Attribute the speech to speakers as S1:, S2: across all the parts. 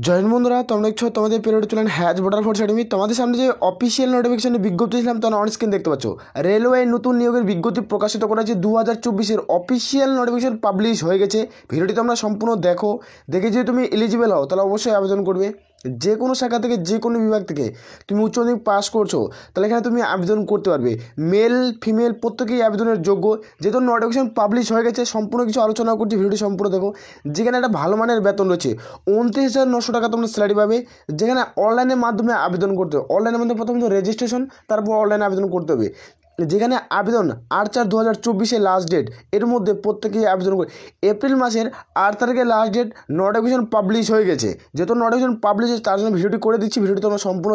S1: Join বন্ধুরা, তোমরা দেখছো তোমাদের পেরিয়ড চলেন হ্যাজ বর্ডার ফোর্স একাডেমি। তোমাদের সামনে যে অফিসিয়াল নোটিফিকেশনের বিজ্ঞপ্তি ছিলাম তোমরা অন স্ক্রিন দেখতে পাচ্ছ। রেলওয়ে নতুন নিয়োগের বিজ্ঞপ্তি প্রকাশিত করা হয়েছে 2024-এর অফিসিয়াল নোটিফিকেশন পাবলিশ হয়ে গেছে। ভিডিওটি তোমরা সম্পূর্ণ দেখে যদি তুমি এলিজিবল হও তাহলে অবশ্যই আবেদন করবে। যে কোনো শাখা থেকে যে কোনো বিভাগ থেকে তুমি উচ্চ মাধ্যমিক পাস করছো তাহলে এখানে তুমি আবেদন করতে পারবে। মেল ফিমেল প্রত্যেকেই আবেদনের যোগ্য। যেহেতু নোটিফিকেশন পাবলিশ হয়ে গেছে সম্পূর্ণ কিছু আলোচনা করছি, ভিডিওটি সম্পূর্ণ দেখো। যেখানে একটা ভালো মানের বেতন রয়েছে 29,900 টাকা তোমরা স্যালারি পাবে। যেখানে অনলাইনের মাধ্যমে আবেদন করতে হবে। অনলাইনের মাধ্যমে প্রথমত রেজিস্ট্রেশন, তারপর অনলাইনে আবেদন করতে হবে। যেখানে আবেদন 8/4/2024 লাস্ট ডেট। এর মধ্যে প্রত্যেকেই আবেদন করে। এপ্রিল মাসের 8 তারিখে লাস্ট ডেট। নোটিফিকেশন পাবলিশ হয়ে গেছে। যেহেতু নোটিফিকেশন পাবলিশ হয়েছে তার জন্য ভিডিওটি করে দিচ্ছি। ভিডিওটি তোমরা সম্পূর্ণ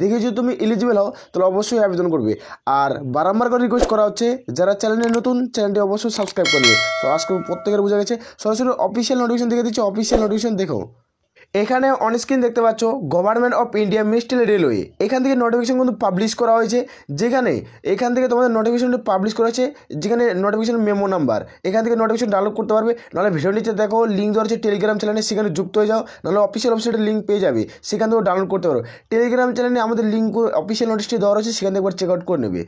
S1: দেখে যদি তুমি এলিজিবল হও তাহলে অবশ্যই আবেদন করবে। আর বারবার করে রিকোয়েস্ট করা হচ্ছে যারা চ্যানেলে নতুন চ্যানেলটি অবশ্যই সাবস্ক্রাইব করবে। তো আজকে প্রত্যেকের বোঝা গেছে। সরাসরি অফিসিয়াল নোটিফিকেশন দেখে দিচ্ছি। অফিসিয়াল নোটিফিকেশন দেখো। এখানে অন স্ক্রিন দেখতে পাচ্ছ government of India ministry railway. এখান থেকে নোটিফিকেশন কিন্তু পাবলিশ করা হয়েছে। এখান থেকে তোমাদের নোটিফিকেশনটি পাবলিশ করা হয়েছে। যেখানে নোটিফিকেশন মেমো নাম্বার, এখান থেকে নোটিফিকেশন ডাউনলোড করতে পারবে। নাহলে ভিডিও নিচে দেখো লিঙ্ক দেওয়া হচ্ছে টেলিগ্রাম চ্যানেলে, সেখানে যুক্ত হয়ে যাও। নাহলে অফিসিয়াল ওয়েবসাইটের লিঙ্ক পেয়ে যাবে, সেখান থেকেও ডাউনলোড করতে পারো। টেলিগ্রাম চ্যানেলে আমাদের লিঙ্ক অফিসিয়াল নোটিশটি দেওয়া রয়েছে, সেখান থেকে একবার চেক আউট করে নেবে।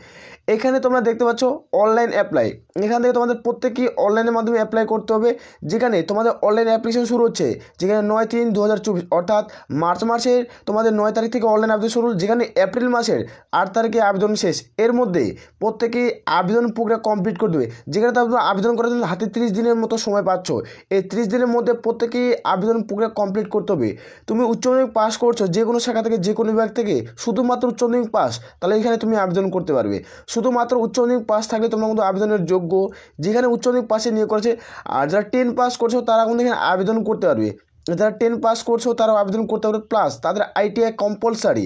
S1: এখানে তোমরা দেখতে পাচ্ছ অনলাইন অ্যাপ্লাই। এখান থেকে তোমাদের প্রত্যেকেই অনলাইনের মাধ্যমে অ্যাপ্লাই করতে হবে। যেখানে তোমাদের অনলাইন অ্যাপ্লিকেশন শুরু হচ্ছে যেখানে 9/3/2024 অর্থাৎ মার্চ মাসের তোমাদের 9 তারিখ থেকে অনলাইন আবেদন শুরু। যেখানে এপ্রিল মাসের 8 তারিখে আবেদন শেষ। এর মধ্যে প্রত্যেকেই আবেদন প্রক্রিয়া কমপ্লিট করে দেবে। যেখানে তোমরা আবেদন করার জন্য হাতে 30 দিনের মতো সময় পাচ্ছ। এই 30 দিনের মধ্যে প্রত্যেকেই আবেদন প্রক্রিয়া কমপ্লিট করতে হবে। তুমি উচ্চ মাধ্যমিক পাস করছো যে কোনো শাখা থেকে যে কোনো বিভাগ থেকে, শুধুমাত্র উচ্চ মাধ্যমিক পাস, তাহলে এখানে তুমি আবেদন করতে পারবে। শুধুমাত্র উচ্চ মাধ্যমিক পাস থাকলে তোমরা কিন্তু আবেদনের যোগ্য। যেখানে উচ্চ মাধ্যমিক পাশে নিয়োগ করেছে। আর যারা 10 পাস করছো তারা কিন্তু এখানে আবেদন করতে পারবে। যারা 10 পাস করছো তারাও আবেদন করতে পারবে। প্লাস তাদের আইটিআই কম্পালসারি।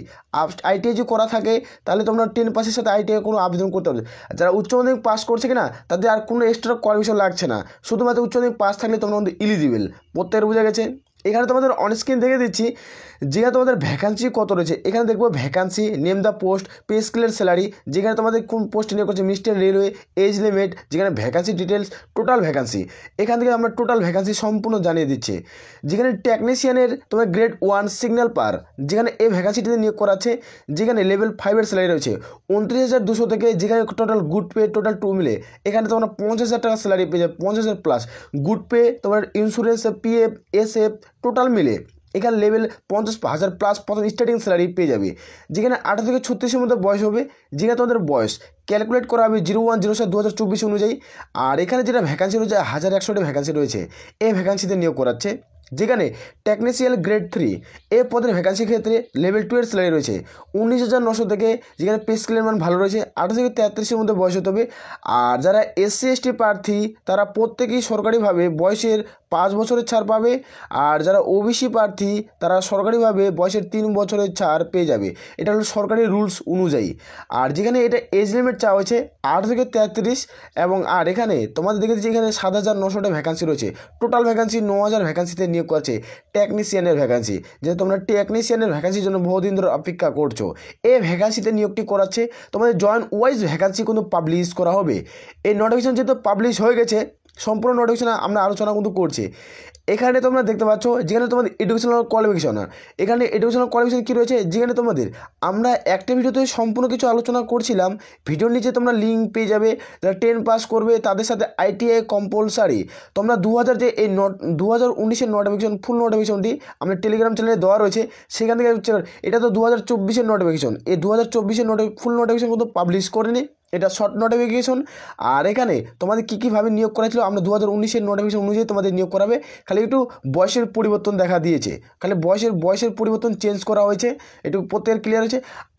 S1: আইটিআই যদি করা থাকে তাহলে তোমরা 10 পাসের সাথে আইটিআই কোনো আবেদন করতে পারবে। যারা উচ্চ মাধ্যমিক পাস করছে কিনা তাদের আর কোনো এক্সট্রা কোয়ালিফিকেশন লাগছে না। শুধুমাত্র উচ্চ মাধ্যমিক পাস থাকলে তোমরা কিন্তু এলিজিবল। প্রত্যেকের বোঝা গেছে। এখানে তোমাদের অনস্ক্রিন দেখে দিচ্ছি যেখানে তোমাদের ভ্যাকান্সি কত রয়েছে। এখানে দেখবো vacancy, name the post, pay স্কেলের স্যালারি, যেখানে তোমাদের কোন পোস্টে নিয়োগ করছে, মিনিস্টার রেলওয়ে, এজ লিমিট, যেখানে ভ্যাকান্সি ডিটেলস, টোটাল ভ্যাকান্সি। এখান থেকে আমরা টোটাল ভ্যাকান্সি সম্পূর্ণ জানিয়ে দিচ্ছি। যেখানে টেকনিশিয়ানের তোমার গ্রেড 1 সিগন্যাল পার, যেখানে এই ভ্যাকান্সিটিতে নিয়োগ করা আছে। যেখানে লেভেল 5-এর স্যালারি রয়েছে 29,200 থেকে। যেখানে টোটাল গুড পে টোটাল 2 মিলে এখানে তোমরা 50,000 টাকা স্যালারি পেয়ে যাবে। 50,000 প্লাস গুড পে, তোমার ইন্স্যুরেন্স, পিএফ, এসএফ টোটাল মিলে এখানে লেভেল 50,000 প্লাস প্রথম স্টার্টিং স্যালারি পেয়ে যাবে। যেখানে 18 থেকে 36-এর মধ্যে বয়স হবে। যেখানে তোমাদের বয়স ক্যালকুলেট করা হবে 01/07/2024 অনুযায়ী। আর এখানে যেটা ভ্যাকান্সি রয়েছে 1100টা ভ্যাকান্সি রয়েছে। এই ভ্যাকান্সিতে নিয়োগ করাচ্ছে। যেখানে টেকনিশিয়ান গ্রেড 3 এ পদের ভ্যাকান্সির ক্ষেত্রে লেভেল 2-এর স্যালারি রয়েছে 19,900 থেকে। যেখানে পে স্কেলের মান ভালো রয়েছে। 18 থেকে 33-এর মধ্যে বয়স হতে হবে। আর যারা SC/ST প্রার্থী তারা প্রত্যেকেই সরকারিভাবে বয়সের 5 বছরের ছাড় পাবে। আর যারা OBC প্রার্থী তারা সরকারিভাবে বয়সের 3 বছরের ছাড় পেয়ে যাবে। এটা হলো সরকারি রুলস অনুযায়ী। আর যেখানে এটা এজ লিমিট চাওয়া হয়েছে 8 থেকে 33। এবং আর এখানে তোমাদের দেখে দিচ্ছি এখানে 7,900টা ভ্যাকান্সি রয়েছে। টোটাল ভ্যাকান্সি 9,000 ভ্যাকান্সিতে নিয়োগ করছে টেকনিশিয়ানের ভ্যাকান্সি। যে তোমরা টেকনিশিয়ানের ভ্যাকান্সির জন্য বহুদিন ধরে অপেক্ষা করছো, এই ভ্যাকান্সিতে নিয়োগটি করাচ্ছে। তোমাদের জয়েন ওয়াইজ ভ্যাকান্সি কিন্তু পাবলিশ করা হবে। এই নোটিফিকেশন যেহেতু পাবলিশ হয়ে গেছে সম্পূর্ণ নোটিফিকেশন আমরা আলোচনা কিন্তু করছি। এখানে তোমরা দেখতে পাচ্ছ যেখানে তোমাদের এডুকেশনাল কোয়ালিফিকেশন। এখানে এডুকেশনাল কোয়ালিফিকেশন কী রয়েছে, যেখানে তোমাদের আমরা একটা ভিডিওতে সম্পূর্ণ কিছু আলোচনা করছিলাম। ভিডিওর নিচে তোমরা লিঙ্ক পেয়ে যাবে। যারা 10 পাস করবে তাদের সাথে আইটিআই কম্পালসারি। তোমরা 2019-এর নোটিফিকেশন ফুল নোটিফিকেশনটি আমাদের টেলিগ্রাম চ্যানেলে দেওয়া রয়েছে, সেখান থেকে এটা তো 2024-এর নোটিফিকেশন। এই 2024-এর ফুল নোটিফিকেশন কিন্তু পাবলিশ করেনি, এটা শর্ট নোটিফিকেশন। আর এখানে তোমাদের কীভাবে নিয়োগ করা ছিল আমরা 2019-এর নোটিফিকেশন অনুযায়ী তোমাদের নিয়োগ করাবে। খালি একটু বয়সের পরিবর্তন দেখা দিয়েছে, খালি বয়সের পরিবর্তন চেঞ্জ করা হয়েছে। একটু প্রত্যেকের ক্লিয়ার হয়েছে।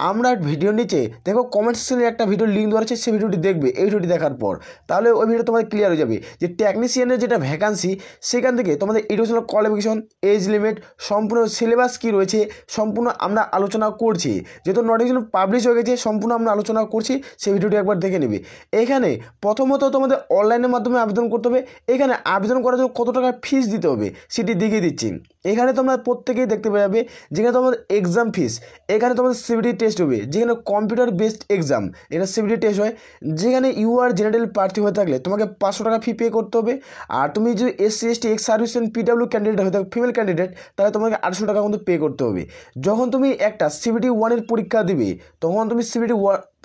S1: আমরা ভিডিওর নিচে দেখো কমেন্ট সেকশনে একটা ভিডিওর লিঙ্ক দেওয়া আছে, সেই ভিডিওটি দেখবে। এই ভিডিওটি দেখার পর তাহলে ওই ভিডিও তোমাদের ক্লিয়ার হয়ে যাবে যে টেকনিশিয়ানের যেটা ভ্যাকান্সি সেখান থেকে তোমাদের এডুকেশনাল কোয়ালিফিকেশন, এজ লিমিট, সম্পূর্ণ সিলেবাস কী রয়েছে সম্পূর্ণ আমরা আলোচনা করছি। যেহেতু নোটিফিকেশন পাবলিশ হয়ে গেছে সম্পূর্ণ আমরা আলোচনা করছি। সেই ভিডিওটি একবার দেখে নিবে। এখানে প্রথমত তোমাদের অনলাইনের মাধ্যমে আবেদন করতে হবে। এখানে আবেদন করার জন্য কত টাকা ফিস দিতে হবে সেটি দেখিয়ে দিচ্ছি। এখানে তোমরা প্রত্যেকেই দেখতে পাবে যেখানে তোমাদের এক্সাম ফিস, এখানে তোমাদের সিবিটি টেস্ট হবে, যেখানে কম্পিউটার বেসড এক্সাম, এটা সিবিটি টেস্ট হয়। যেখানে ইউআর জেনারেল প্রার্থী হয়ে থাকলে তোমাকে 500 টাকা ফি পে করতে হবে। আর তুমি যদি SC ST ex serviceman PW candidate হয়ে থাকো, ফিমেল ক্যান্ডিডেট, তাহলে তোমাকে 800 টাকা কিন্তু পে করতে হবে। যখন তুমি একটা সিবিটি 1-এর পরীক্ষা দিবে, তখন তুমি সিবিটি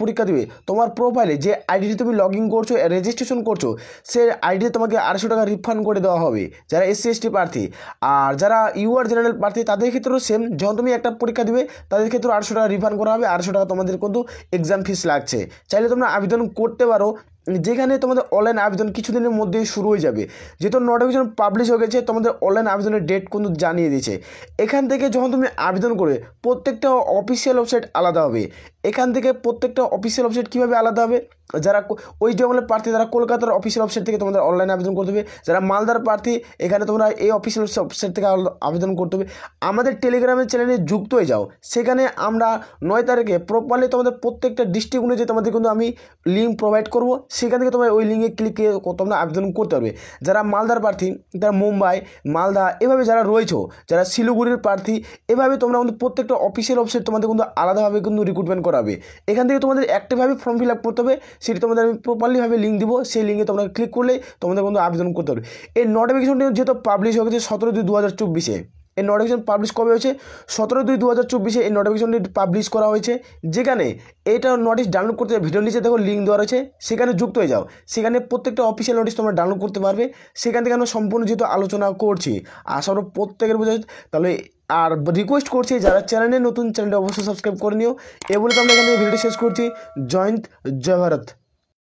S1: পরীক্ষা দিবে, তোমার প্রোফাইলে যে আইডিতে তুমি লগ ইন করছো, রেজিস্ট্রেশন করছো, সেই আইডিতে তোমাকে 800 টাকা রিফান্ড করে দেওয়া হবে যারা এসসি এসটি প্রার্থী। আর যারা ইউআর জেনারেল প্রার্থী তাদের ক্ষেত্রেও সেম, যখন তুমি একটা পরীক্ষা দিবে তাদের ক্ষেত্রেও 800 টাকা রিফান্ড করা হবে। 800 টাকা তোমাদের কিন্তু এক্সাম ফিস লাগছে। চাইলে তোমরা আবেদন করতে পারো। যেখানে তোমাদের অনলাইন আবেদন কিছুদিনের মধ্যেই শুরু হয়ে যাবে, যেহেতু নোটিফিকেশন পাবলিশ হয়ে গেছে, তোমাদের অনলাইন আবেদনের ডেট কিন্তু জানিয়ে দিয়েছে। এখান থেকে যখন তুমি আবেদন করবে প্রত্যেকটা অফিসিয়াল ওয়েবসাইট আলাদা হবে। এখান থেকে প্রত্যেকটা অফিসিয়াল ওয়েবসাইট কীভাবে আলাদা হবে, যারা ওয়েস্ট বেঙ্গলের প্রার্থী তারা কলকাতার অফিসিয়াল ওয়েবসাইট থেকে তোমাদের অনলাইন আবেদন করতে হবে। যারা মালদার প্রার্থী এখানে তোমরা এই অফিসিয়াল ওয়েবসাইট থেকে আবেদন করতে হবে। আমাদের টেলিগ্রামের চ্যানেলে যুক্ত হয়ে যাও, সেখানে আমরা 9 তারিখে প্রপারলি তোমাদের প্রত্যেকটা ডিস্ট্রিক্ট অনুযায়ী তোমাদের কিন্তু আমি লিঙ্ক প্রোভাইড করব। সেখান থেকে তোমরা ওই লিঙ্কে ক্লিকে তোমরা আবেদন করতে পারবে। যারা মালদার প্রার্থী, যারা মুম্বাই, মালদা, এভাবে যারা রয়েছো, যারা শিলিগুড়ির প্রার্থী, এভাবে তোমরা কিন্তু প্রত্যেকটা অফিসিয়াল ওয়েবসাইট তোমাদের কিন্তু আলাদাভাবে কিন্তু রিক্রুটমেন্ট করাবে। এখান থেকে তোমাদের অ্যাক্টিভভাবে ফর্ম ফিল আপ করতে হবে, সেটি তোমাদের আমি প্রপারলিভাবে লিঙ্ক দিব। সেই লিঙ্কে তোমরা ক্লিক করলেই তোমাদের কিন্তু আবেদন করতে হবে। এই নোটিফিকেশনটি যেহেতু পাবলিশ হয়ে গেছে 17/2/2024-এ, এই নোটিফিকেশন পাবলিশ কবে হয়েছে? 17/2/2024-এ এই নোটিফিকেশনটি পাবলিশ করা হয়েছে। যেখানে এইটা নোটিশ ডাউনলোড করতে ভিডিওর নিচে দেখো লিঙ্ক দেওয়া রয়েছে, সেখানে যুক্ত হয়ে যাও। সেখানে প্রত্যেকটা অফিসিয়াল নোটিশ তোমরা ডাউনলোড করতে পারবে। সেখান থেকে আমরা সম্পূর্ণ যেহেতু আলোচনা করছি, আশা করি প্রত্যেকের বোঝা। তাহলে আর রিকোয়েস্ট করছি যারা চ্যানেলে নতুন, চ্যানেলটা অবশ্যই সাবস্ক্রাইব করে নিও। এ বলে তো আমরা এখানে ভিডিওটি শেষ করছি। জয় হিন্দ, জয় ভারত।